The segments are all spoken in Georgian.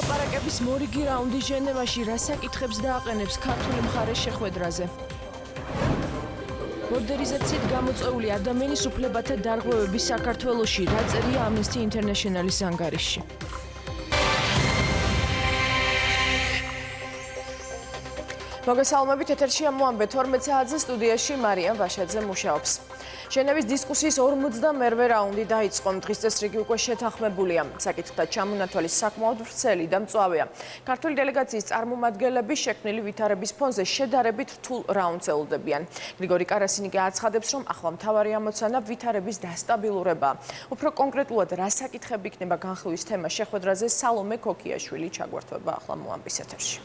მოლაპარაკების მორიგი რაუნდი ჟენევაში რა საკითხებს დააყენებს ქართული მხარის შეხვედრაზე. ბორდერიზაციით გამოწვეული ადამიანის უფლებათა დარღვევები საქართველოში, რა წერია ამნესთი ინთერნეიშენალის ანგარიშში. მოგესალმებით, ეთერშია მოამბე 12 საათზე სტუდიაში მარიამ ვაშაძე მუშაობს. ჟენევის დისკუსიის 52-მე რაუნდი დაიწყო. დღის წესრიგი უკვე შეთანხმებულია. საკითხთა ჩამონათვალი საკმაოდ ვრცელი და მწვავეა. ქართული დელეგაციის წარმომადგენლები შექმნილი ვითარების ფონზე შედარებით რთულ რაუნდს ელოდებიან. გრიგორი კარასინიკი აცხადებს, რომ ახლა მთავარი ამოცანა ვითარების დასტაბილურებაა. უფრო კონკრეტულად რა საკითხები იქნება განხილვის თემა შეხვედრაზე სალომე ქოქიაშვილი ჩაგვერთვება ახლა მოამბის ეთერში.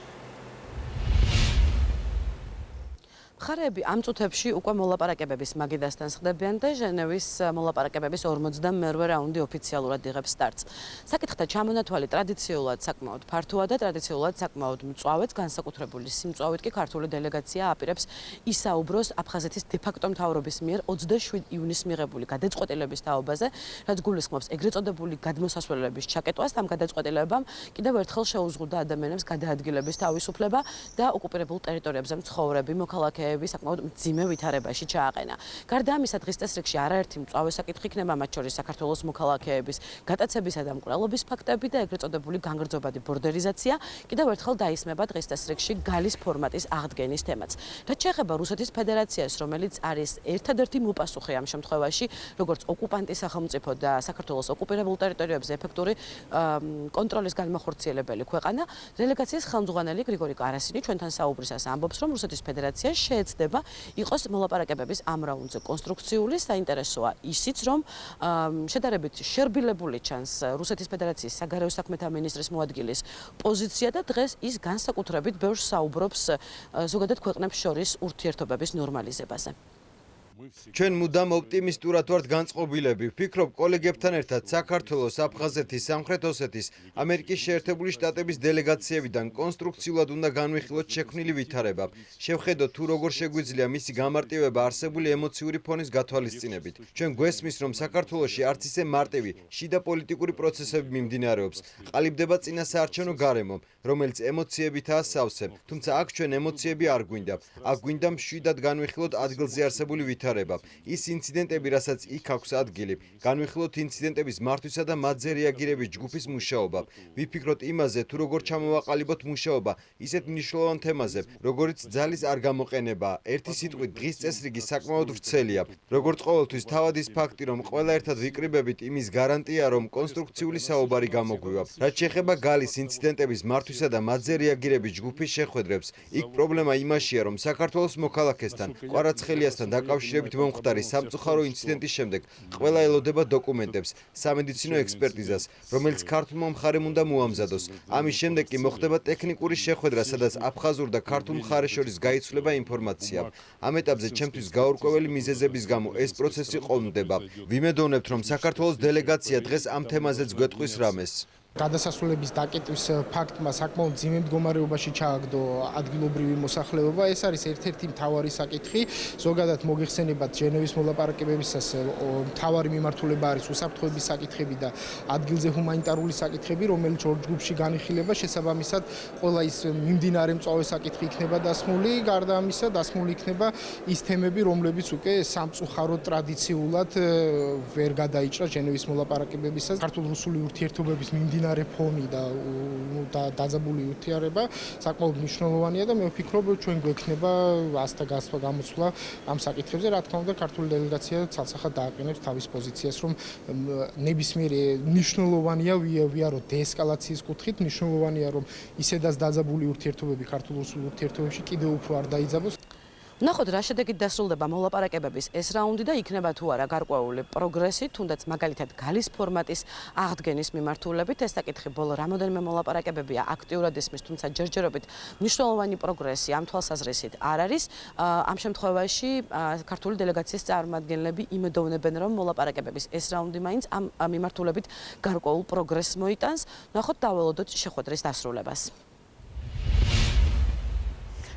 მხარეები ამ წუთებში უკვე მოლაპარაკებების მაგიდასთან ხდებიან და ჟენევის მოლაპარაკებების 52-მე რაუნდი ოფიციალურად იღებს სტარტს. საკითხთა ჩამონათვალი ტრადიციულად საკმაოდ ფართოა და ტრადიციულად საკმაოდ მწვავეც, განსაკუთრებული სიმწვავით კი ქართული დელეგაცია აპირებს ისაუბროს აფხაზეთის დე-ფაქტო მთავრობის მიერ 27 ივნისს მიღებული გადაწყვეტილების თაობაზე, რაც გულისხმობს ეგრეთ წოდებული გადმოსასვლელების ჩაკეტვას. ამ გადაწყვეტილებამ კიდევ ერთხელ შეუზღუდა ადამიანებს გადაადგილების თავისუფლება და ოკუპირებულ ტერიტორიებზე მცხოვრები მოქალაქეები საკმაოდ მძიმე ვითარებაში ჩააყენა. გარდა ამისა, დღის წესრიგში არაერთი მწვავე საკითხი იქნება, მათ შორის საქართველოს მოქალაქეების გატაცებისა და მკვლელობის ფაქტები და ეგრეთ წოდებული განგრძობადი ბორდერიზაცია. კიდევ ერთხელ დაისმება დღის წესრიგში გალის ფორმატის აღდგენის თემაც. რაც შეეხება რუსეთის ფედერაციას, რომელიც არის ერთადერთი მოპასუხე ამ შემთხვევაში, როგორც ოკუპანტის სახელმწიფო და საქართველოს ოკუპირებულ ტერიტორიებზე ეფექტური კონტროლის განმახორციელებელი ქვეყანა, დელეგაციის ხელმძღვანელი გრიგორი კარასინი ჩვენთან საუბრისას ამბობს, რომ რუსეთის ფედერაცია შეეცდება იყოს მოლაპარაკებების ამ რაუნდზე კონსტრუქციული. საინტერესოა ისიც, რომ შედარებით შერბილებული ჩანს რუსეთის ფედერაციის საგარეო საქმეთა მინისტრის მოადგილის პოზიცია და დღეს ის განსაკუთრებით ბევრს საუბრობს ზოგადად ქვეყნებს შორის ურთიერთობების ნორმალიზებაზე. ჩვენ მუდამ ოპტიმისტურად ვართ განწყობილები. ვფიქრობ, კოლეგებთან ერთად საქართველოს, აფხაზეთის, სამხრეთ ოსეთის, ამერიკის შეერთებული შტატების დელეგაციებიდან კონსტრუქციულად უნდა განვიხილოთ შექმნილი ვითარება. შევხედოთ თუ როგორ შეგვიძლია მისი გამარტივება არსებული ემოციური ფონის გათვალისწინებით. ჩვენ გვესმის, რომ საქართველოში არც ისე მარტივი, შიდა პოლიტიკური პროცესები მიმდინარეობს. ყალიბდება წინასაარჩევნო გარემო, რომელიც ემოციებითაა სავსე. თუმცა აქ ჩვენ ემოციები არ გვინდა. აქ გვინდა მშვიდად განვიხილოთ ადგილზე არსებული ვითარება. ის ინციდენტები, რასაც იქ აქვს ადგილი, განვიხილოთ ინციდენტების მართვისა და მათზე რეაგირების ჯგუფის მუშაობა. ვიფიქროთ იმაზე, თუ როგორ ჩამოვაყალიბოთ მუშაობა ისეთ მნიშვნელოვან თემაზე, როგორიც ძალის არ გამოყენება. ერთი სიტყვით, დღის წესრიგი საკმაოდ ვრცელია. როგორც ყოველთვის, თავად ის ფაქტი, რომ ყველა ერთად ვიკრიბებით, იმის გარანტია, რომ კონსტრუქციული საუბარი გამოგვივა. რაც შეეხება გალის ინციდენტების მართვისა და მათზე რეაგირების ჯგუფის შეხვედრებს, იქ პრობლემა იმაშია, რომ საქართველოს მოქალაქესთან, კვარაცხელიასთან დაკავშირებით მომხდარი სამწუხარო ინციდენტის შემდეგ ყველა ელოდება დოკუმენტებს, სამედიცინო ექსპერტიზას, რომელიც ქართულმა მხარემ უნდა მოამზადოს. ამის შემდეგ კი მოხდება ტექნიკური შეხვედრა, სადაც აფხაზურ და ქართულ მხარეს შორის გაიცვლება ინფორმაცია. ამ ეტაპზე ჩემთვის გაურკვეველი მიზეზების გამო ეს პროცესი ყოლმდება. ვიმედოვნებთ, რომ საქართველოს დელეგაცია დღეს ამ თემაზეც გვეტყვის რამეს. გადასასვლელების დაკეტვის ფაქტმა საკმაოდ ძიმე მდგომარეობაში ჩააგდო ადგილობრივი მოსახლეობა. ეს არის ერთ-ერთი მთავარი საკითხი. ზოგადად მოგეხსენებათ, ჟენევის მოლაპარაკებებისას მთავარი მიმართულება არის უსაფრთხოების საკითხები და ადგილზე ჰუმანიტარული საკითხები, რომელიც ორ ჯგუფში განიხილება. შესაბამისად, ყველა ის მიმდინარე მწვავე საკითხი იქნება დასმული. გარდა ამისა, დასმული იქნება ის თემები, რომლებიც უკვე სამწუხაროდ ტრადიციულად ვერ გადაიჭრა ჟენევის მოლაპარაკებებისას. ქართულ-რუსული ურთიერთობების მიმდინარე ფონი და დაძაბული ურთიერთობა საკმაოდ მნიშვნელოვანია და მე ვფიქრობ, რომ ჩვენ გვექნება ასთა გამოცვლა ამ საკითხებზე. რა თქმა უნდა, ქართული დელეგაცია ცალსახად დააყენებს თავის პოზიციას, რომ ნებისმიერი მნიშვნელოვანია ვიაროთ დეესკალაციის კუთხით, მნიშვნელოვანია, რომ ისედაც დაძაბული ურთიერთობები ქართულ-რუსულ ურთიერთობებში კიდევ უფრო არ დაიძაბოს. ნახოთ რა შედეგით დასრულდება მოლაპარაკებების ეს რაუნდი და იქნება თუ არა გარკვეული პროგრესი, თუნდაც მაგალითად გალის ფორმატის აღდგენის მიმართულებით. ეს საკითხი ბოლო რამოდენიმე მოლაპარაკებებია აქტიურად ისმის, თუმცა ჯერჯერობით მნიშვნელოვანი პროგრესი ამ თვალსაზრისით არ არის. ამ შემთხვევაში ქართული დელეგაციის წარმომადგენლები იმედოვნებენ, რომ მოლაპარაკებების ეს რაუნდი მაინც ამ მიმართულებით გარკვეულ პროგრესს მოიტანს. ნახოთ დაველოდოთ შეხვედრის დასრულებას.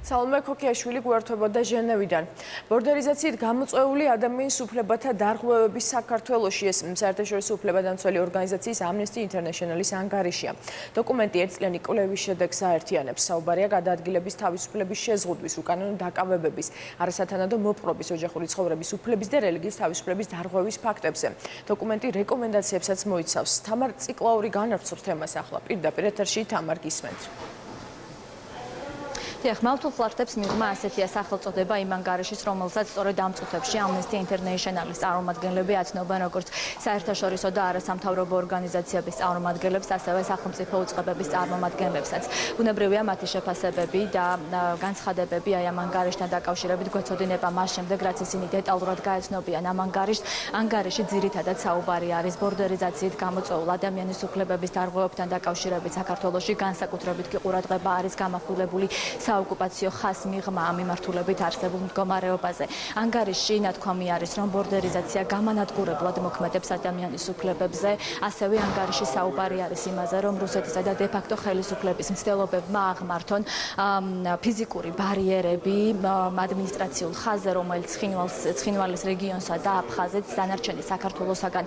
სალომე ქოქიაშვილი გვერდებოდა ჟენევიდან. ბორდერიზაციით გამოწვეული ადამიანის უფლებათა დარღვევების საქართველოში ეს საერთაშორისო უფლებადამცველი ორგანიზაციის ამნესთი ინთერნეიშენალის ანგარიშია. დოკუმენტი ერთწლიანი კვლევის შედეგს აერთიანებს. საუბარია გადაადგილების თავისუფლების შეზღუდვის, უკანონო დაკავებების, არასათანადო მოპყრობის, ოჯახური ცხოვრების უფლების და რელიგიის თავისუფლების დარღვევის ფაქტებზე. დოკუმენტი რეკომენდაციებსაც მოიცავს. თამარ ციკლაური განავრცობს თემას ახლა პირდაპირ ეთერში თამარ გისმენთ. ხმალთულხლართებს მიღმა ასეთია სახელწოდება იმ ანგარიშის, რომელსაც სწორედ ამ წუთებში ამნესთი ინთერნეიშენალის წარმომადგენლები აცნობენ როგორც საერთაშორისო და არასამთავრობო ორგანიზაციების წარმომადგენლებს, ასევე სახელმწიფო უწყებების წარმომადგენლებსაც. ბუნებრივია მათი შეფასებები და განცხადებები აი ამ ანგარიშთან დაკავშირებით გვეცოდინება მას შემდეგ, რაც ისინი დეტალურად გაეცნობიან ამ ანგარიშს. ანგარიში ძირითადად საუბარი არის ბორდერიზაციით გამოწვეულ ადამიანის უფლებების დარღვევებთან დაკავშირებით საქართველოში, განსაკუთრებით კი ყურადღება არის გამახვილებული საოკუპაციო ხაზს მიღმა ამ მიმართულებით არსებულ მდგომარეობაზე. ანგარიშში ნათქვამი არის, რომ ბორდერიზაცია გამანადგურებლად მოქმედებს ადამიანის უფლებებზე. ასევე ანგარიში საუბარი არის იმაზე, რომ რუსეთისა და დე-ფაქტო ხელისუფლების მცდელობებმა აღმართონ ფიზიკური ბარიერები ადმინისტრაციულ ხაზზე, რომელიც ცხინვალის რეგიონსა და აფხაზეთს დანარჩენი საქართველოსაგან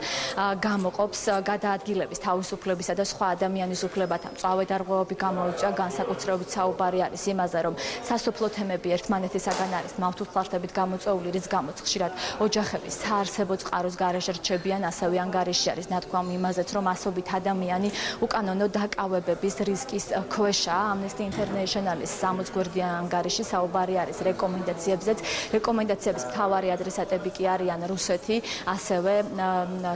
გამოყოფს. გადაადგილების, თავისუფლებისა და სხვა ადამიანის უფლებათა მწვავე დარღვევები გამოიწვია. განსაკუთრებით საუბარი არის იმაზე, რომ სასოფლო თემები ერთმანეთისაგან არის მავთულხლართებით გამოწვეული, რის გამოც ხშირად ოჯახების საარსებო წყაროს გარეშე რჩებიან. ასევე ანგარიში არის ნათქვამი იმაზეც, რომ ასობით ადამიანი უკანონო დაკავებების რისკის ქვეშაა. ამნესთი ინთერნეიშენალის 60 გვერდიან ანგარიში საუბარი არის რეკომენდაციებზეც. რეკომენდაციების მთავარი ადრესატები კი არიან რუსეთი, ასევე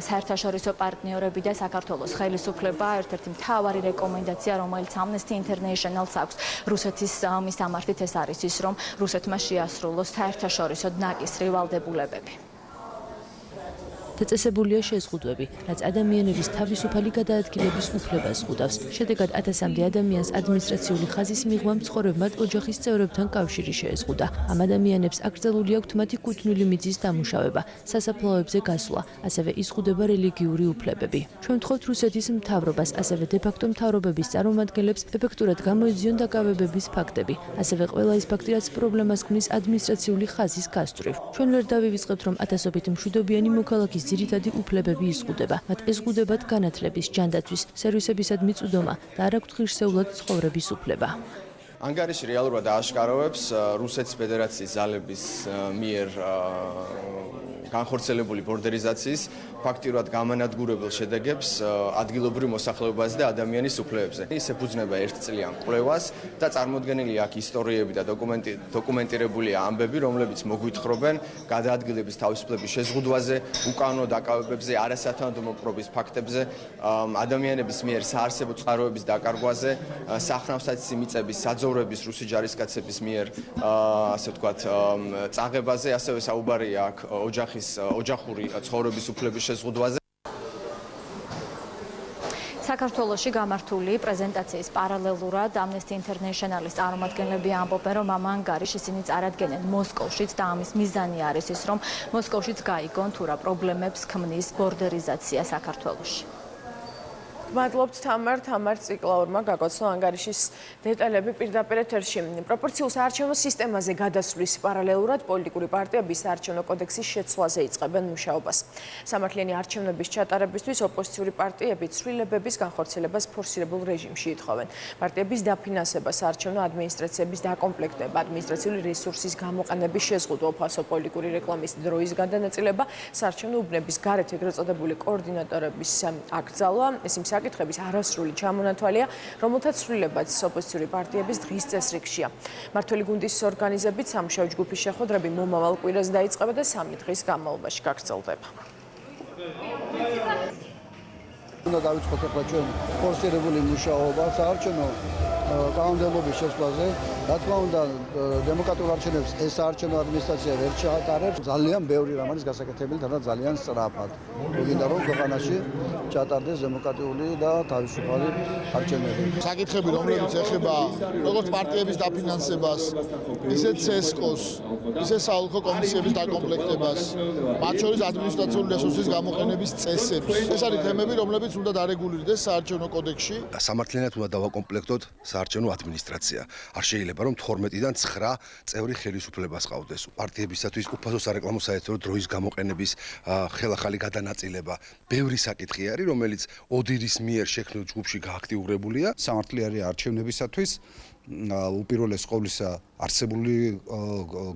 საერთაშორისო პარტნიორები და საქართველოს ხელისუფლება. ერთ-ერთი მთავარი რეკომენდაცია, რომელიც ამნესთი ინთერნეიშენალს აქვს რუსეთის მის ამართით ეს არის ის, რომ რუსეთმა შეასრულოს საერთაშორისო ნაკისრი ვალდებულებები. დაწესებულია შეზღუდვები, რაც ადამიანების თავისუფალი გადაადგილების უფლებას ხვდავს. შედეგად 1000-მდე ადამიანს ადმინისტრაციული ხაზის მიღმა მცხოვრებმად ოჯახის წევრებთან კავშირი შეეზღუდა. ამ ადამიანებს აკრძალული აქვთ მათი კუთვნილი მიწის დამუშავება, სასაფლაოებზე გასვლა, ასევე იზღუდება რელიგიური უფლებები. ჩვენ ვთხოვთ რუსეთის მთავრობას, ასევე დე-ფაქტო მთავრობების წარმომადგენლებს ეფექტურად გამოიძიონ დაკავებების ფაქტები, ასევე ყველა ის ფაქტი, რაც პრობლემას ქმნის ადმინისტრაციული ხაზის გასწვრივ. ჩვენ ვერ დავივიწყებთ, რომ ათასობით მშვიდობიანი მოქალაქის ძირითადი უფლებები იზღუდება. მათ ეზღუდებათ განათლების, ჯანდაცვის, სერვისებისადმი წვდომა და არ აქვთ ღირსეულად ცხოვრების უფლება. ანგარიში რეალურად ააშკარავებს რუსეთის ფედერაციის ძალების მიერ განხორციელებული ბორდერიზაციის ფაქტიურად გამანადგურებელ შედეგებს ადგილობრივ მოსახლეობაზე და ადამიანის უფლებებზე. ის ეფუძნება ერთწლიან კვლევას და წარმოდგენილი აქ ისტორიები და დოკუმენტირებულია ამბები, რომლებიც მოგვითხრობენ გადაადგილების თავისუფლების შეზღუდვაზე, უკანონო დაკავებებზე, არასათანადო მოპყრობის ფაქტებზე, ადამიანების მიერ საარსებო წყაროების დაკარგვაზე, სახნავ-საციცი მიწების საძოვრების რუსი ჯარისკაცების მიერ ასე ვთქვათ წაღებაზე, ასევე საუბარია აქ ოჯახური ცხოვრების უფლების შეზღუდვაზე. საქართველოში გამართული პრეზენტაციის პარალელურად ამნესთი ინთერნეიშენალის წარმომადგენლები ამბობენ, რომ ამ ანგარიშს ისინი წარადგენენ მოსკოვშიც და ამის მიზანი არის ის, რომ მოსკოვშიც გაიგონ თუ რა პრობლემებს ქმნის ბორდერიზაცია საქართველოში. მადლობთ თამარ ციკლაურმა გაგვაცნო ანგარიშის დეტალები პირდაპირ ეთერში. პროპორციულ საარჩევნო სისტემაზე გადასვლის პარალელურად პოლიტიკური პარტიები საარჩევნო კოდექსის შეცვლაზე იწყებენ მუშაობას. სამართლიანი არჩევნების ჩატარებისთვის ოპოზიციური პარტიები ცვლილებების განხორციელებას ფორსირებულ რეჟიმში ითხოვენ. პარტიების დაფინანსება, საარჩევნო ადმინისტრაციების დაკომპლექტება, ადმინისტრაციული რესურსის გამოყენების შეზღუდვა, უფასო პოლიტიკური რეკლამის დროის გადანაწილება, საარჩევნო უბნების გარეთ ეგრეთ წოდებული კოორდინატორების აკრძალვა, საკითხების არასრული ჩამონათვალია, რომელთა ცვლილებაც ოპოზიციური პარტიების დღის წესრიგშია. მმართველი გუნდის ორგანიზებით სამუშაო ჯგუფის შეხვედრები მომავალ კვირას დაიწყება და 3 დღის განმავლობაში გაგრძელდება. უნდა დავიწყოთ ახლა ჩვენ ფორსირებული მუშაობა საარჩევნო კანონმდებლობის შეცვლაზე. რა თქმა უნდა, დემოკრატიულ არჩევნებს ეს საარჩევნო ადმინისტრაცია ვერ ჩაატარებს. ძალიან ბევრი რამ არის გასაკეთებელი და ძალიან სწრაფად. გინდა რომ ქვეყანაში ჩატარდეს დემოკრატიული და თავისუფალი არჩევნები. საკითხები, რომლებიც ეხება როგორც პარტიების დაფინანსებას, ისე ცესკოს, ისე საოლქო კომისიების დაკომპლექტებას, მათ შორის ადმინისტრაციული რესურსის გამოყენების წესებს. ეს არის თემები, რომლებიც უნდა დარეგულირდეს საარჩევნო კოდექსში. სამართლიანად უნდა დავაკომპლექტოთ საარჩევნო ადმინისტრაცია. არ შეიძლება რომ 12-დან 9 წევრი ხელისუფლებას ყავდეს. პარტიებისათვის უფასო სარეკლამო საერთო დროის გამოყენების ხელახალი გადანაწილება. ბევრი საკითხი არის, რომელიც ოდირის მიერ შექმნილ ჯგუფში გააქტიურებულია. სამართლიანი არჩევნებისათვის უპირველეს ყოვლისა არსებული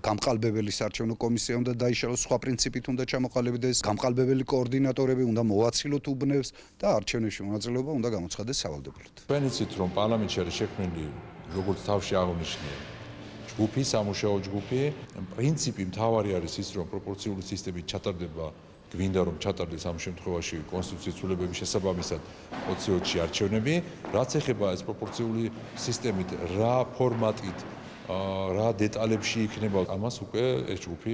გამყალბებელი საარჩევნო კომისია უნდა დაიშალოს, სხვა პრინციპით უნდა ჩამოყალიბდეს, გამყალბებელი კოორდინატორები უნდა მოვაცილოთ უბნებს და არჩევნებში მონაწილეობა უნდა გამოცხადდეს სავალდებულოდ. თქვენ იცით, რომ პარლამენტში არის შექმნილი, როგორც თავში აღნიშნე, ჯგუფი, სამუშაო ჯგუფი, პრინციპი მთავარი არის ის, რომ პროპორციული სისტემით ჩატარდება გვინდა რომ ჩატარდეს ამ შემთხვევაში კონსტიტუციის ცვლილებების შესაბამისად 20-ში არჩევნები, რაც ეხება ეს პროპორციული სისტემით რა ფორმატით, რა დეტალებში იქნება, ამას უკვე ეს ჯგუფი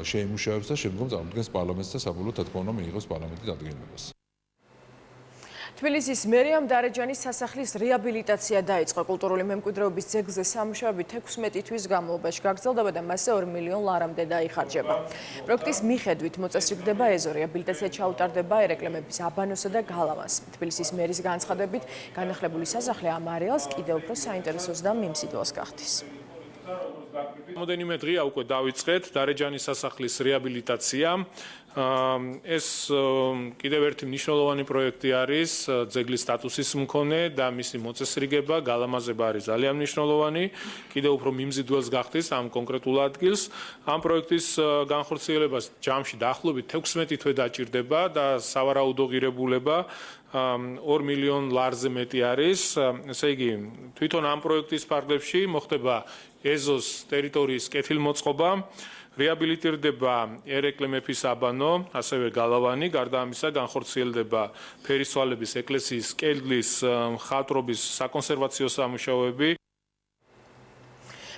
შეიმუშავებს და შემდგომ წარმოადგენს პარლამენტს და საბოლოოდ თქმა უნდა მიიღოს პარლამენტის დადგენილებას. თბილისის მერიამ დარეჯანის სასახლის რეაბილიტაცია დაიწყო. კულტურული მემკვიდრეობის ძეგლზე სამუშაოები 16 თვის განმავლობაში გაგრძელდება და მასზე 2 მილიონ ლარამდე დაიხარჯება. პროექტის მიხედვით მოწესრიგდება ეზო, რეაბილიტაცია ჩაუტარდება ერეკლემების აბანოსა და გალავანს. თბილისის მერის განცხადებით, განახლებული სასახლე ამ არეალს კიდევ უფრო საინტერესოს და მიმზიდველს გახდის. Მომდენიმე დღეა უკვე დავიწყეთ დარეჯანის სასახლის რეაბილიტაცია. ეს კიდევ ერთი მნიშვნელოვანი პროექტი არის ძეგლის სტატუსის მქონე და მისი მოწესრიგება, გალამაზება არის ძალიან მნიშვნელოვანი. კიდევ უფრო მიმზიდველს გახდის ამ კონკრეტულ ადგილს. ამ პროექტის განხორციელებას ჯამში დაახლოებით 16 თვე დაჭირდება და სავარაუდო ღირებულება 2 მილიონ ლარზე მეტი არის. ესე იგი, თვითონ ამ პროექტის ფარგლებში მოხდება ეზოს ტერიტორიის კეთილმოწყობა, რეაბილიტირდება ერეკლემების აბანო, ასევე გალავანი, გარდა ამისა განხორციელდება ფერისცვალების ეკლესიის კედლის მხატვრობის საკონსერვაციო სამუშაოები.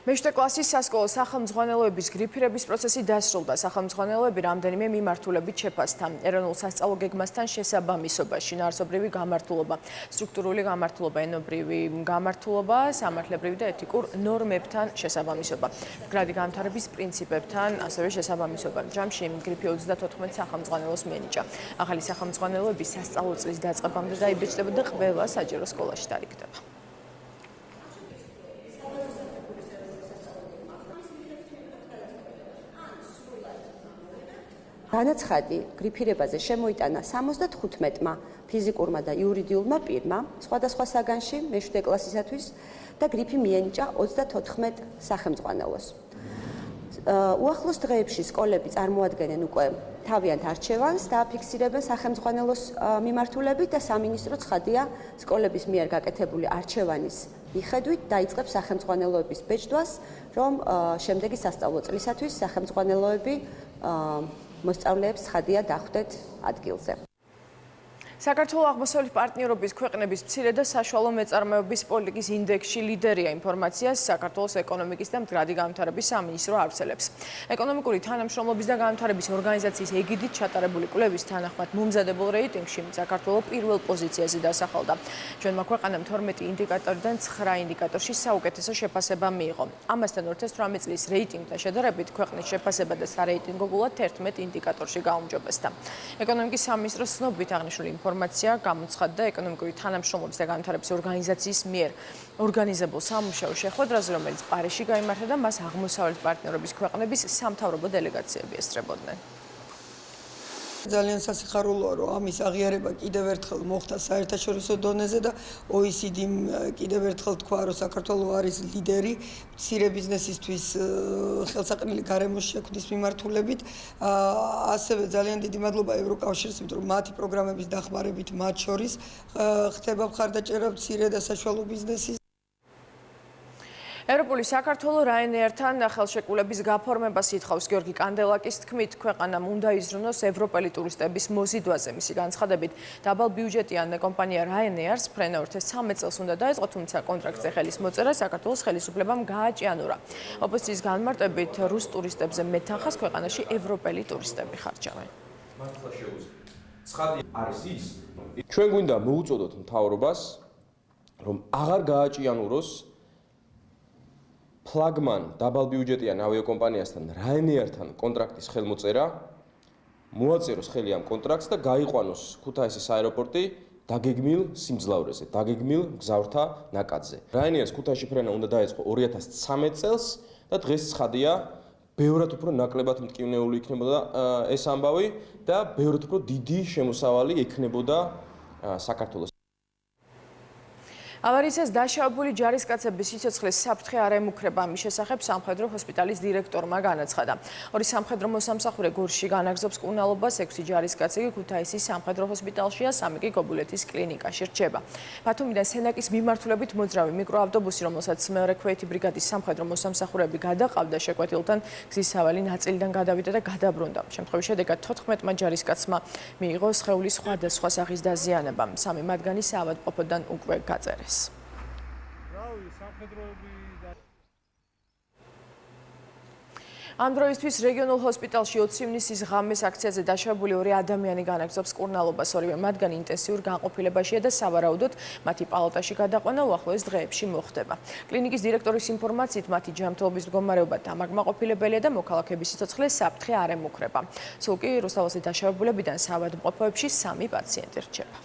მე-7 კლასის სასკოლო სახელმძღვანელოების გრიფირების პროცესი დასრულდა. სახელმძღვანელოები რამდენიმე მიმართულებით შეფასდა. ეროვნულ სასწავლო გეგმასთან შესაბამისობა, შინაარსობრივი გამართულობა, სტრუქტურული გამართულობა, ენობრივი გამართულობა, სამართლებრივი და ეთიკურ ნორმებთან შესაბამისობა, მდგრადი განვითარების პრინციპებთან ასევე შესაბამისობა. ჯამში გრიფი 34 სახელმძღვანელოს მიენიჭა. ახალი სახელმძღვანელოები სასწავლო წლის დაწყებამდე დაიბეჭდება და ყველა საჯარო სკოლაში დარიგდება. განაცხადი გრიფირებაზე შემოიტანა 75-მა ფიზიკურმა და იურიდიულმა პირმა სხვადასხვა საგანში მე-7 კლასისათვის და გრიფი მიენიჭა 34 სახელმძღვანელოს. უახლოს დღეებში სკოლები წარმოადგენენ უკვე თავიანთ არჩევანს და აფიქსირებენ სახელმძღვანელოს მიმართულებით და სამინისტრო ცხადია სკოლების მიერ გაკეთებული არჩევანის მიხედვით დაიწყებს სახელმძღვანელოების ბეჭდვას, რომ შემდეგი სასწავლო წლისათვის სახელმძღვანელოები მოსწავლეებს ცხადია დახვდეთ ადგილზე. საქართველოს აღმოსავლეთ პარტნიორობის ქვეყნების მცირე და საშუალო მეწარმეობის პოლიტიკის ინდექსში ლიდერია. ინფორმაციას საქართველოს ეკონომიკის და მდგრადი განვითარების სამინისტრო ავრცელებს. ეკონომიკური თანამშრომლობის და განვითარების ორგანიზაციის ეგიდით ჩატარებული კვლევის თანახმად მომზადებულ რეიტინგში საქართველოს პირველ პოზიციაზე დასახელდა. ჩვენმა ქვეყანამ 12 ინდიკატორიდან 9 ინდიკატორში საუკეთესო შეფასება მიიღო. ამასთან 2018 წლის რეიტინგთან შედარებით ქვეყნის შეფასება და სარეიტინგო გულად 11 ინდიკატორში გაუმჯობესდა. ეკონომიკის სამინისტროს ცნობით აღნიშნული ინფორმაცია გამოცხადდა ეკონომიკური თანამშრომლობის და განვითარების ორგანიზაციის მიერ ორგანიზებულ სამუშაო შეხვედრაზე, რომელიც პარიზში გაიმართა და მას აღმოსავლეთ პარტნიორობის ქვეყნების სამთავრობო დელეგაციები ესწრებოდნენ. ძალიან სასიხარულოა, რომ ამის აღიარება კიდევ ერთხელ მოხდა საერთაშორისო დონეზე და OECD-მ კიდევ ერთხელ თქვა, რომ საქართველოს არის ლიდერი მცირე ბიზნესისთვის ხელსაყრელი გარემოს შექმნის მიმართულებით. ასევე ძალიან დიდი მადლობა ევროკავშირს, იმიტომ რომ მათი პროგრამების დახმარებით მათ შორის ხდება მხარდაჭერა მცირე და საშუალო ბიზნესის. ევროპული საქართველო რაინერთან ხელშეკრულების გაფორმებას ითხოვს. გიორგი კანდელაკის თქმით, ქვეყანამ უნდა იზრუნოს ევროპელი ტურისტების მოზიდვაზე. მისი განცხადებით, დაბალ ბიუჯეტიანი კომპანია რაინერს ფრენა 13 წელს უნდა დაეწყო, თუმცა კონტრაქტზე ხელის მოწერა საქართველოს ხელისუფლებამ გააჭიანურა. ოპოზიციის განმარტებით, რუს ტურისტებზე მეტანხას ქვეყანაში ევროპელი ტურისტები ხარჯავენ. ჩვენ გვინდა მოუწოდოთ მთავრობას, რომ აღარ გააჭიანუროს ფლაგმან დაბალბიუჯეტიან ავიაკომპანიასთან რაინერთან კონტრაქტის ხელმოწერა, მოაწეროს ხელი ამ კონტრაქტს და გაიყვანოს ქუთაისის აეროპორტი დაგეგმილ სიმძლავრეზე, დაგეგმილ მგზავრთა ნაკადზე. რაინიერს ქუთაისში ფრენა უნდა დაეწყო 2013 წელს და დღეს ცხადია, ბევრად უფრო ნაკლებად მტკივნეული იქნებოდა ეს ამბავი და ბევრად უფრო დიდი შემოსავალი ექნებოდა საქართველოს. ავარიისას დაშავებული ჯარისკაცების სიცოცხლის საფრთხე არ ემუქრება. ამის შესახებ სამხედრო ჰოსპიტალის დირექტორმა განაცხადა. ორი სამხედრო მოსამსახურე გორში განაგზობს კურნალობას, 6 ჯარისკაცი ქუთაისის სამხედრო ჰოსპიტალშია, 3 კი გობულეთის კლინიკაში რჩება. ბათუმიდან სენაკის მიმართულებით მოძრავი მიკროავტობუსი, რომელსაც მეორე ქვეითი ბრიგადის სამხედრო მოსამსახურეები გადაყავდა, შეკვეთილთან გზის სავალი ნაწილიდან გადავიდა და გადაბრუნდა. შემთხვევის შედეგად 14 ჯარისკაცმა მიიღო სხეულის სხვადასხვა სახის დაზიანება. 3 მათგანი საავადმყოფოდან უკვე გაწერეს. ამ დროისთვის რეგიონულ ჰოსპიტალში 20 ივნისის ღამეს აქციაზე დაშავებული 2 ადამიანი განაგზობს კურნალობას. ორივე მათგანი ინტენსიურ განყოფილებაშია და სავარაუდოდ მათი პალატაში გადაყვანა უახლოეს დღეებში მოხდება. კლინიკის დირექტორის ინფორმაციით მათი ჯანმრთელობის მდგომარეობა დამაკმაყოფილებელია და მოქალაქეების სიცოცხლეს საფრთხე არ ემუქრება. სულ კი რუსთაველზე დაშავებულებიდან საავადმყოფოებში 3 პაციენტი რჩება.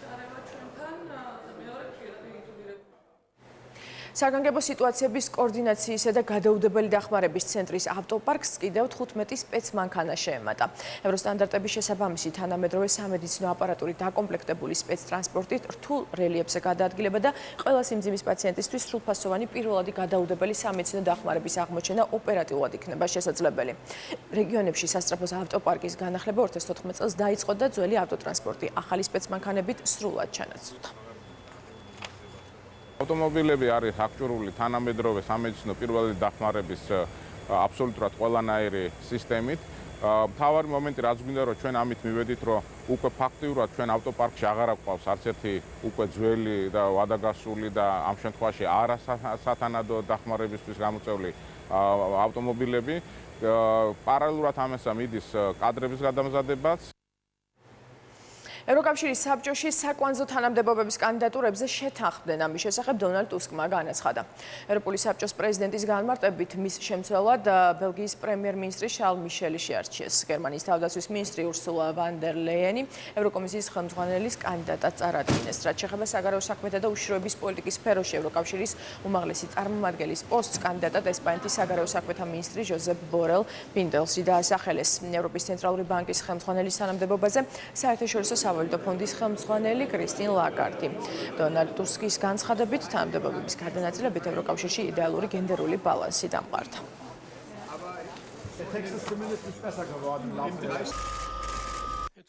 საგანგებო სიტუაციების კოორდინაციისა და გადაუდებელი დახმარების ცენტრის ავტოპარკს კიდევ 15 სპეცმანქანა შეემატა. ევროსტანდარტების შესაბამისი თანამედროვე სამედიცინო აპარატურით დაკომპლექტებული სპეცტრანსპორტით რთულ რელიეფზე გადაადგილება და ყველა სიმძიმის პაციენტისთვის სრულფასოვანი პირველადი გადაუდებელი სამედიცინო დახმარების აღმოჩენა ოპერატიულად იქნება შესაძლებელი. რეგიონებში სასწრაფოს ავტოპარკის განახლება 2014 წელს დაიწყო და ძველი ავტოტრანსპორტი ახალი სპეცმანქანებით სრულად ჩანაცვლდა. ავტომობილები არის აქტიური თანამედროვე სამედიცინო პირველადი დახმარების აბსოლუტურად ყველანაირი სისტემით. მთავარი მომენტი რაც გვინდა რომ ჩვენ ამით მივედით რომ უკვე ფაქტიურად ჩვენ ავტოპარკში აღარ გვყავს არც ერთი უკვე ძველი და ვადაგასული და ამ შემთხვევაში არასათანადო დახმარებისთვის გამოწვეული ავტომობილები. პარალელურად ამასა მიდის კადრების გადამზადებაც. ევროკავშირის საბჭოში საკვანძო თანამდებობების კანდიდატურებზე შეთანხმდნენ. ამის შესახებ დონალდ ტუსკმა განაცხადა. ევროპული საბჭოს პრეზიდენტის განმარტებით მის შემცველად ბელგიის პრემიერ-მინისტრი შარლ მიშელი შეარჩიეს. გერმანიის თავდაცვის მინისტრი ურსულა ვან დერ ლეენი ევროკომისიის ხელმძღვანელის კანდიდატად წარადგინეს. რაც შეეხება საგარეო საქმეთა და უშიშროების პოლიტიკის სფეროში ევროკავშირის უმაღლესი წარმომადგენლის პოსტს კანდიდატად ესპანეთის საგარეო საქმეთა მინისტრი ჟოზეფ ბორელ პინტელსი დაასახელეს. ევროპის ცენტრალური ბანკის ხელმძღვანელის თანამდებობაზე საერთაშორისო სავალუტო ფონდის ხელმძღვანელი კრისტინ ლაგარდი. დონალდ ტუსკის განცხადებით თანამდებობების გადანაწილებით ევროკავშირში იდეალური გენდერული ბალანსი დამყარდა.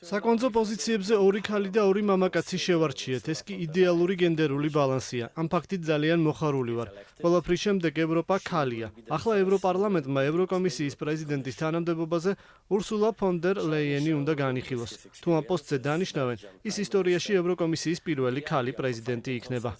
საკვანძო პოზიციებზე 2 ქალი და 2 მამაკაცი შევარჩიეთ. ეს კი იდეალური გენდერული ბალანსია. ამ ფაქტით ძალიან მოხარული ვარ. ყველაფრის შემდეგ ევროპა ქალია. ახლა ევროპარლამენტმა ევროკომისიის პრეზიდენტის თანამდებობაზე ურსულა ფონ დერ ლეიენი უნდა განიხილოს. თუ ამ პოსტზე დანიშნავენ, ის ისტორიაში ევროკომისიის პირველი ქალი პრეზიდენტი იქნება.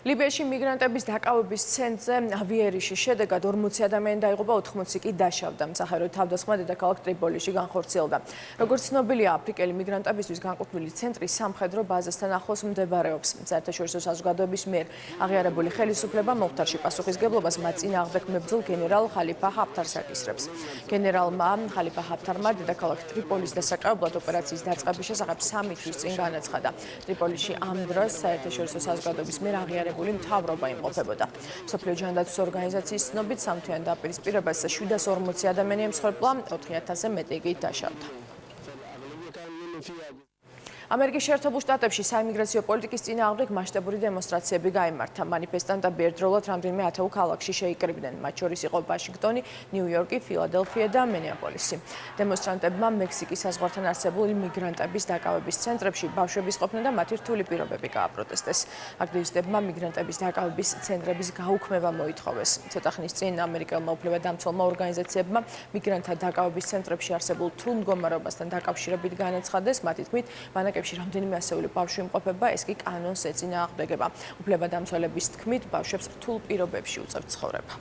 ლიბიაში მიგრანტების დაკავების ცენტრზე ავიერიში შედეგად 40 ადამიანი დაიღუპა, 80 კი დაშავდა. მსახიობ თავდასხმა დედაქალაქ ტრიპოლიში განხორციელდა. როგორც ცნობილია, აფრიკელი მიგრანტებისთვის განკუთვნილი ცენტრი სამხედრო ბაზასთან ახლოს მდებარეობს. საერთაშორისო საზოგადოების მიერ აღიარებული ხელისუფლება მომხდარში პასუხისგებლობას მათ წინააღმდეგ მებრძოლ გენერალ ხალიფა ჰაფთარს აკისრებს. გენერალმა ხალიფა ჰაფთარმა დედაქალაქ ტრიპოლის დასაკავებლად ოპერაციის დაწყების შესახებ 3 თვის წინ განაცხადა. ტრიპოლიში ამ დროს საერთაშორისო საზოგადოების მიერ აღიარებული მთავრობა იმყოფებოდა. მსოფლიო ჯანდაცვის ორგანიზაციის ცნობით სამთვიან დაპირისპირებას 740 ადამიანი ემსხვერპლა, 4000-ზე მეტი კი დაშავდა. ამერიკის შეერთებულ შტატებში საიმიგრაციო პოლიტიკის წინააღმდეგ მასშტაბური დემონსტრაციები გაიმართა. მანიფესტანტები ერთდროულად რამდენიმე ათეულ ქალაქში შეიკრიბნენ. მათ შორის იყო ვაშინგტონი, ნიუ-იორკი, ფილადელფია და მინეაპოლისი. დემონსტრანტებმა მექსიკის საზღვართან არსებული მიგრანტების დაკავების ცენტრებში ბავშვების ყოფნა და მათი რთული პირობები გააპროტესტეს. აქტივისტებმა მიგრანტების დაკავების ცენტრების გაუქმება მოითხოვეს. ცოტა ხნის წინ ამერიკელმა უფლებადამცველმა ორგანიზაციებმა მიგრანტთა დაკავების ცენტრებში არსებულ რთულ მდგომარეობასთან დაკავშირებით განაცხადეს. მათი თქმით, ბანაკებში რამდენიმე ასეული ბავშვი იმყოფება, ეს კი კანონს ეწინააღმდეგება. უფლებადამცველების თქმით, ბავშვებს რთულ პირობებში უწევთ ცხოვრება.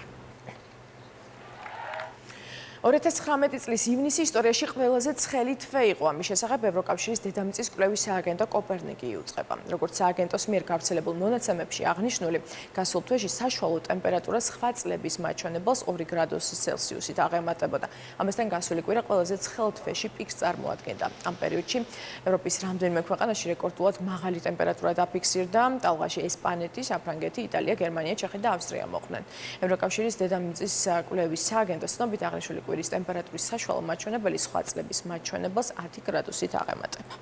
2019 წლის ივნისის ისტორიაში ყველაზე ცხელი თვე იყო. ამის შესახებ ევროკავშირის დედამიწის კვლევის სააგენტო კოპერნიკი იუწყება. როგორც სააგენტოს მიერ გავრცელებულ მონაცემებში აღნიშნული, გასულ თვეში საშუალო ტემპერატურა სხვა წლების მაჩვენებელს 2 გრადუსი ცელსიუსით აღემატებოდა. ამასთან გასული კვირა ყველაზე ცხელ თვეში პიკს წარმოადგენდა. ამ პერიოდში ევროპის რამდენიმე ქვეყანაში რეკორდულად მაღალი ტემპერატურა დაფიქსირდა. ტალღაში ესპანეთი, საფრანგეთი, იტალია, გერმანია, ჩეხეთი და ავსტრია მოხვდნენ. ევროკავშირის დედამიწის კვლევის სააგენტოს ცნობით აღნიშნული კვირის ტემპერატურის საშუალო მაჩვენებელი სხვა წლების მაჩვენებელს 10 გრადუსით აღემატება.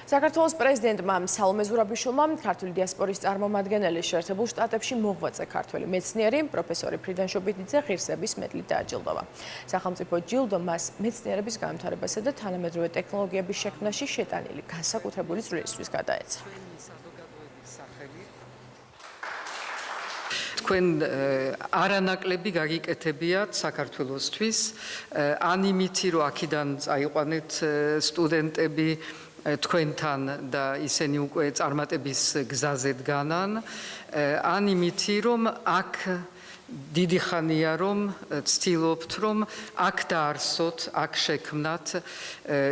საქართველოს პრეზიდენტმა სალომე ზურაბიშვილმა ქართული დიასპორის წარმომადგენელი შეერთებულ შტატებში მოღვაწე ქართველი მეცნიერი პროფესორი ფრიდან შობიტიძე ღირსების მედლით დააჯილდოვა. სახელმწიფო ჯილდო მას მეცნიერების განვითარებასა და თანამედროვე ტექნოლოგიების შექმნაში შეტანილი განსაკუთრებული წვლილისთვის გადაეცა. თქვენ არანაკლები გაგიკეთებიათ საქართველოსთვის, ან იმითი, რომ აქედან წაიყვანეთ სტუდენტები თქვენთან და ისინი უკვე წარმატების გზაზე დგანან, ან იმითი, რომ აქ დიდი ხანია რომ ცდილობთ რომ აქ დაარსოთ, აქ შექმნათ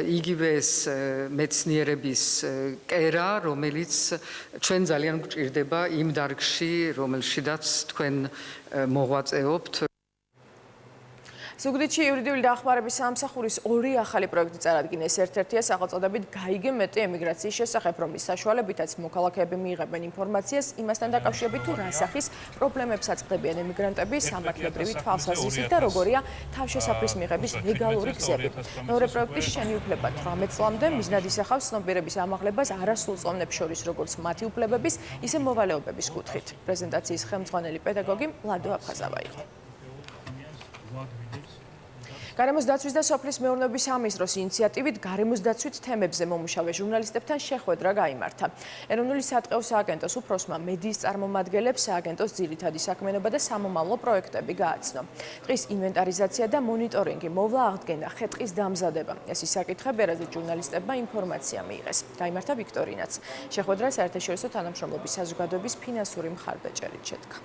იგივე ეს მეცნიერების კერა, რომელიც ჩვენ ძალიან გვჭირდება იმ დარგში, რომელშიდაც თქვენ მოღვაწეობთ. ზუგდიდში იურიდიული დახმარების სამსახურის 2 ახალი პროექტი წარადგინეს. ერთ-ერთია სახელწოდებით გაიგე მეტი ემიგრაციის შესახებ, რომლის საშუალებითაც მოქალაქეები მიიღებენ ინფორმაციას იმასთან დაკავშირებით, თუ რა სახის პრობლემებს აწყდებიან ემიგრანტები სამართლებრივი თვალსაზრისით და როგორია თავშესაფრის მიღების ლეგალური გზები. მეორე პროექტი შენი უფლება 18 წლამდე მიზნად ისახავს ცნობიერების ამაღლებას არასრულ წოვნებს შორის, როგორც მათი უფლებების, ისე მოვალეობების კუთხით. პრეზენტაციის ხელმძღვანელი პედაგოგი ლადო აფხაზავა იყო. გარემოს დაცვის და სოფლის მეურნეობის სამინისტროს ინიციატივით გარემოს დაცვით თემებზე მომუშავე ჟურნალისტებთან შეხვედრა გაიმართა. ეროვნული სატყეო სააგენტოს უფროსმა მედიის წარმომადგენლებს სააგენტოს ძირითადი საქმიანობა და სამომავლო პროექტები გააცნო. ტყის ინვენტარიზაცია და მონიტორინგი, მოვლა აღდგენა, ხე-ტყის დამზადება. ეს ის საკითხები, რაზეც ჟურნალისტებმა ინფორმაცია მიიღეს. გაიმართა ვიქტორინაც. შეხვედრა საერთაშორისო თანამშრომლობის საზოგადოების ფინანსური მხარდაჭერით შედგა.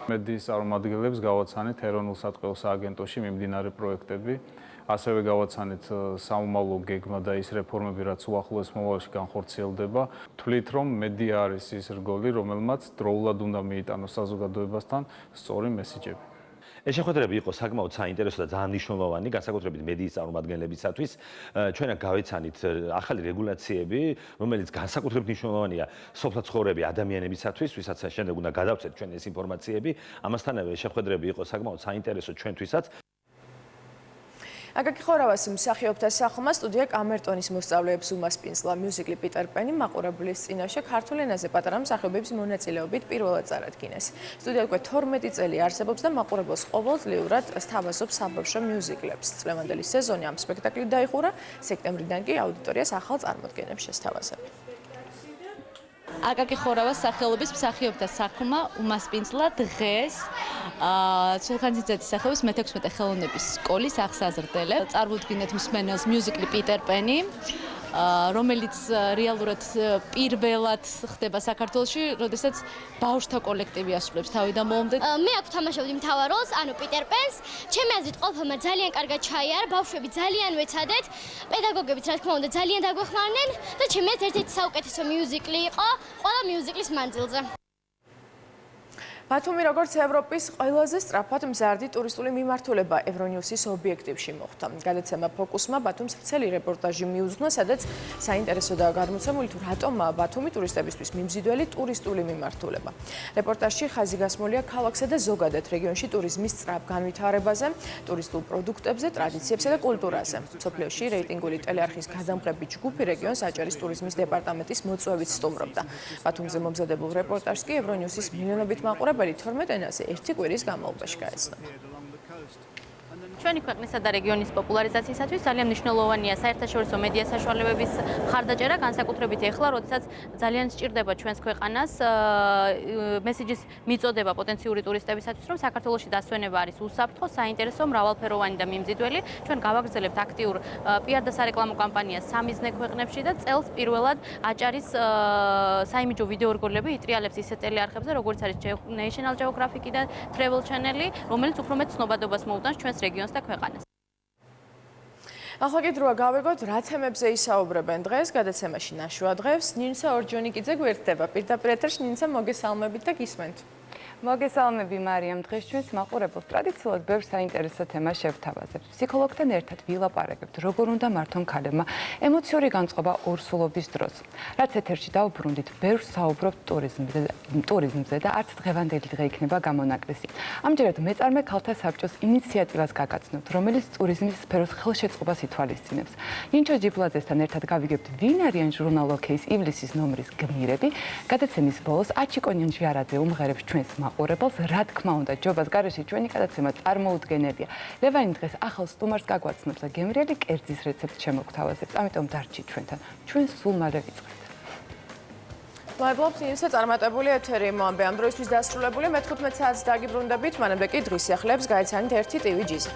მედიის წარმომადგენლებს გავაცანეთ ეროვნულ სატყეო სააგენტოში მიმდინარე პროექტები, ასევე გავაცანეთ სამომავლო გეგმა და ის რეფორმები, რაც უახლოეს მომავალში განხორციელდება. თვლით, რომ მედია არის ის რგოლი, რომელმაც დროულად უნდა მიიტანოს საზოგადოებასთან სწორი მესიჯები. ეს შეხვედრები იყო საკმაოდ საინტერესო და ძალიან მნიშვნელოვანი, განსაკუთრებით მედიის წარმომადგენლებისათვის. ჩვენ გავეცანით ახალი რეგულაციები, რომელიც განსაკუთრებით მნიშვნელოვანია სოფლაცხოვრები ადამიანებისათვის, ვისაც შემდეგ უნდა გადავწეთ ჩვენ ეს ინფორმაციები. ამასთანავე შეხვედრები იყო საკმაოდ საინტერესო ჩვენთვისაც. აკაკი ხორავას მსახიობთა სახლმა სტუდია კამერტონის მოსწავლეებს უმასპინძლა მიუზიკლი პიტერ პენი მაყურებლის წინაშე ქართულ ენაზე პატარა მსახიობების მონაწილეობით პირველად წარადგინეს. სტუდია უკვე 12 წელი არსებობს და მაყურებელს ყოველწლიურად სთავაზობს საბავშვო მიუზიკლებს. წლევანდელი სეზონი ამ სპექტაკლით დაიხურა, სექტემბრიდან კი აუდიტორიას ახალ წარმოდგენებს შესთავაზება. აკაკი ხორავას სახელობის მსახიობთა სახლმა უმასპინძლა დღეს სულხანძიძეთის სახელობის მე-16 ხელოვნების სკოლის აღსაზრდელებს. წარმოუდგინეთ მსმენელს მიუზიკლი პიტერ პენი, რომელიც რეალურად პირველად ხდება საქართველოში, როდესაც ბავშვთა კოლექტივი ასრულებს თავიდან ბოლომდე. მე აქ ვთამაშობდი მთავარ როლს, ანუ პიტერ პენს. ჩემი აზრით ყველაფერმა ძალიან კარგად ჩაიარა, ბავშვები ძალიან ვეცადეთ, პედაგოგებიც რა თქმა უნდა ძალიან დაგვეხმარნენ და ჩემი აზრით ერთ-ერთი საუკეთესო მიუზიკლი იყო ყველა მიუზიკლის მანძილზე. ბათუმი როგორც ევროპის ყველაზე სწრაფად მზარდი ტურისტული მიმართულება ევრონიუსის ობიექტივში მოხვდა. გადაცემა ფოკუსმა ბათუმს ვრცელი რეპორტაჟი მიუძღვნა, სადაც საინტერესოდაა გადმოცემული თუ რატომ ბათუმი ტურისტებისთვის მიმზიდველი ტურისტული მიმართულება. რეპორტაჟში ხაზი გასმულია ქალაქსა და ზოგადად რეგიონში ტურიზმის სწრაფ განვითარებაზე, ტურისტულ პროდუქტებზე, ტრადიციებსა და კულტურაზე. მსოფლიოში რეიტინგული ტელეარხის გადამღები ჯგუფი რეგიონს აჭარის ტურიზმის დეპარტამენტის მოწვევით სტუმრობდა. ბათუმზე მომზადებულ რეპორტაჟს კი ევრონიუსის მილიონობით მაყურებელი 12 ენაზე ერთი კვირის განმავლობაში გაეცნობა. ჩვენი ქვეყნისა და რეგიონის პოპულარიზაციისათვის ძალიან მნიშვნელოვანია საერთაშორისო მედია საშუალებების მხარდაჭერა, განსაკუთრებით ეხლა, როდესაც ძალიან სჭირდება ჩვენს ქვეყანას მესიჯის მიწოდება პოტენციური ტურისტებისათვის, რომ საქართველოში დასვენება არის უსაფრთხო, საინტერესო, მრავალფეროვანი და მიმზიდველი. ჩვენ გავაგრძელებთ აქტიურ პიარ და სარეკლამო კამპანიას სამიზნე ქვეყნებში და წელს პირველად აჭარის საიმიჯო ვიდეო რგოლები იტრიალებს ისეთ ტელეარხებზე, როგორც არის National Geographic და Travel Channel, რომელიც უფრო მეტ ცნობადობას მოუტანს ჩვენს რეგიონს და ქვეყანას. ახლა კი დროა გავეგოთ, რა თემებზე ისაუბრებენ დღეს გადაცემაში ნაშუა დღეს. ნინსა ორჯონიკიძე გვერდება პირდაპირ ეთერში. ნინსა, მოგესალმებით და გისმენთ. მოგესალმები მარიამ, დღეს ჩვენს მაყურებელს ტრადიციულად ბევრ საინტერესო თემას შევთავაზებთ. ფსიქოლოგთან ერთად ვილაპარაკებთ, როგორ უნდა მართონ ქალებმა ემოციური განწყობა ორსულობის დროს. რაც ეთერში დავუბრუნდით, ბევრს საუბრობთ ტურიზმზე და არც დღევანდელი დღე იქნება გამონაკლისი. ამჯერად მეწარმე ქალთა საბჭოს ინიციატივას გაგაცნობთ, რომელიც ტურიზმის სფეროს ხელშეწყობას ითვალისწინებს. ნინჩო ჯიბლაძესთან ერთად გავიგებთ, ვინ არიან ჟურნალ ოკეის ივლისის ნომრის გმირები. გადაცემის ბოლოს აჩიკონიან ჟიარაძე უმღერებს ჩვენს მაყურებელს, რა თქმა უნდა, ჯობას გარეშე ჩვენი გადაცემა წარმოუდგენელია. ლევანი დღეს ახალ სტუმარს გაგვაცნობს და გემრიელი კერძის რეცეპტს შემოგთავაზებს. ამიტომ დარჩით ჩვენთან. ჩვენ სულ მალე ვიწყებთ. მადლობთ, ინსა წარმატებული ეთერი მოამბე ამ დროისთვის დასრულებული. მე 15 საათს დაგიბრუნდებით, მანამდე კი დღის სიახლეებს გაეცანით ერთი ტივი ჯიზი.